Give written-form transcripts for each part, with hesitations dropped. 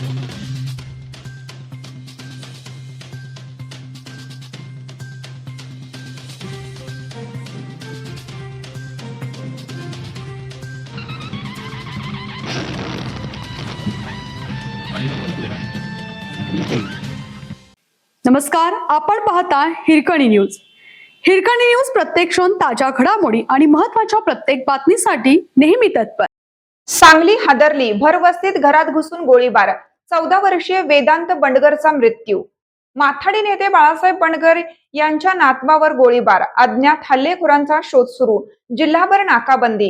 नमस्कार, आपण पाहता हिरकणी न्यूज. हिरकणी न्यूज प्रत्येक क्षण ताज्या घडामोडी आणि महत्त्वाच्या प्रत्येक बातमीसाठी नेहमी तत्पर. सांगली हादरली, भरवस्तीत घरात घुसून गोळीबार, 14 वर्षीय वेदांत बंडगरचा मृत्यू. माथाडी नेते बाळासाहेब बंडगर यांच्या नातवावर गोळीबार, अज्ञात हल्लेखोरांचा शोध सुरू, जिल्हाभर नाकाबंदी.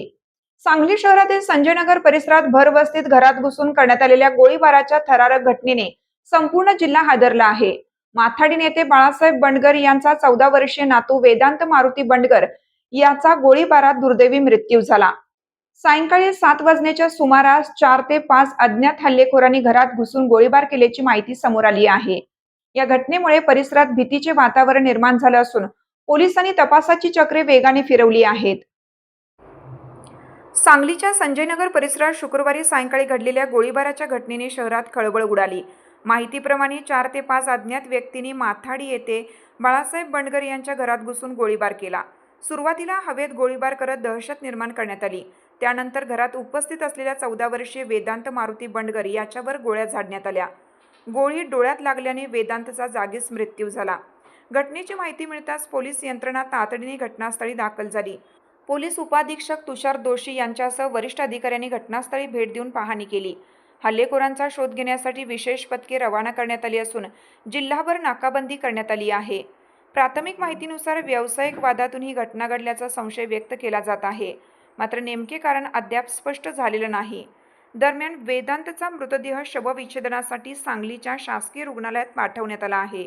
सांगली शहरातील संजयनगर परिसरात भरवस्तीत घरात घुसून करण्यात आलेल्या गोळीबाराच्या थरारक घटनेने संपूर्ण जिल्हा हादरला आहे. माथाडी नेते बाळासाहेब बंडगर यांचा 14 वर्षीय नातू वेदांत मारुती बंडगर याचा गोळीबारात दुर्दैवी मृत्यू झाला. सायंकाळी 7 वाजण्याच्या सुमारास 4 ते 5 अज्ञात हल्लेखोरांनी घरात घुसून गोळीबार केल्याची माहिती समोर आली आहे. या घटनेमुळे परिसरात भीतीचे वातावरण निर्माण झाले असून पोलिसांनी तपासाची चक्रे वेगाने फिरवली आहेत. सांगलीच्या संजयनगर परिसरात शुक्रवारी सायंकाळी घडलेल्या गोळीबाराच्या घटनेने शहरात खळबळ उडाली. माहितीप्रमाणे 4 ते 5 अज्ञात व्यक्तींनी माथाडी येथे बाळासाहेब बंडगर यांच्या घरात घुसून गोळीबार केला. सुरुवातीला हवेत गोळीबार करत दहशत निर्माण करण्यात आली. त्यानंतर घरात उपस्थित असलेल्या 14 वर्षीय वेदांत मारुती बंडगर याच्यावर गोळ्या झाडण्यात आल्या. गोळी डोळ्यात लागल्याने वेदांतचा जागीच मृत्यू झाला. घटनेची माहिती मिळताच पोलीस यंत्रणा तातडीने घटनास्थळी दाखल झाली. पोलीस उपाधीक्षक तुषार दोशी यांच्यासह वरिष्ठ अधिकाऱ्यांनी घटनास्थळी भेट देऊन पाहणी केली. हल्लेखोरांचा शोध घेण्यासाठी विशेष पथके रवाना करण्यात आली असून जिल्हाभर नाकाबंदी करण्यात आली आहे. प्राथमिक माहितीनुसार व्यावसायिक वादातून ही घटना घडल्याचा संशय व्यक्त केला जात आहे. मात्र नेमके कारण अद्याप स्पष्ट झालेलं नाही. दरम्यान वेदांतचा मृतदेह शवविच्छेदनासाठी सांगलीच्या शासकीय रुग्णालयात पाठवण्यात आला आहे.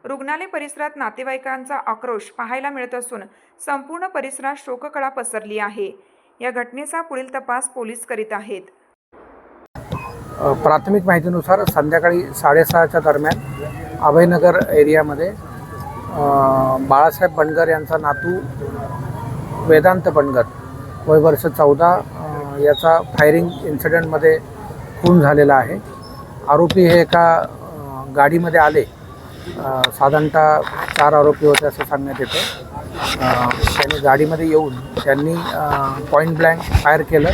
रुग्णालय परिसरात नातेवाईकांचा आक्रोश पाहायला मिळत असून संपूर्ण परिसरात शोककळा पसरली आहे. या घटनेचा पुढील तपास पोलीस करीत आहेत. प्राथमिक माहितीनुसार संध्याकाळी 6:30च्या दरम्यान अभयनगर एरियामध्ये बाळासाहेब बंडगर यांचा नातू वेदांत बंडगर वय वर्ष 14 याचा फायरिंग इन्सिडेंटमध्ये खून झालेला आहे. आरोपी हे एका गाडीमध्ये आले. साधारणतः 4 आरोपी होते असं सांगण्यात येतं. त्यांनी गाडीमध्ये येऊन त्यांनी पॉईंट ब्लँक फायर केलं.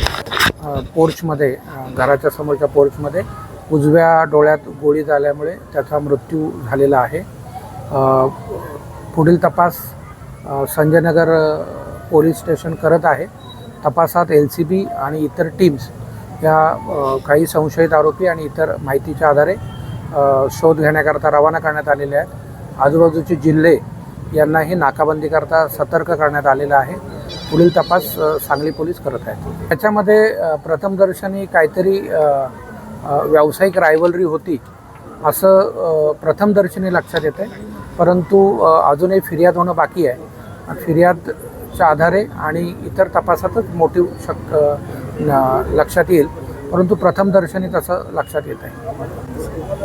पोर्चमध्ये, घराच्या समोरच्या पोर्चमध्ये उजव्या डोळ्यात गोळी झाल्यामुळे त्याचा मृत्यू झालेला आहे. पुढील तपास संजयनगर पोलीस स्टेशन करत आहे. तपासात LCB आणि इतर टीम्स या काही संशयित आरोपी आणि इतर माहितीच्या आधारे शोध घेण्याकरता रवाना करण्यात आलेले आहेत. आजूबाजूचे जिल्हे यांनाही नाकाबंदीकरता सतर्क करण्यात आलेलं आहे. पुढील तपास सांगली पोलीस करत आहेत. त्याच्यामध्ये प्रथमदर्शनी काहीतरी व्यावसायिक रायव्हलरी होती असं प्रथमदर्शनी लक्षात येते. परंतु अजूनही फिर्याद होणं बाकी आहे. फिर्यादच्या आधारे आणि इतर तपासातच मोटिव्ह लक्षात येईल. परंतु प्रथमदर्शनी तसं लक्षात येत आहे.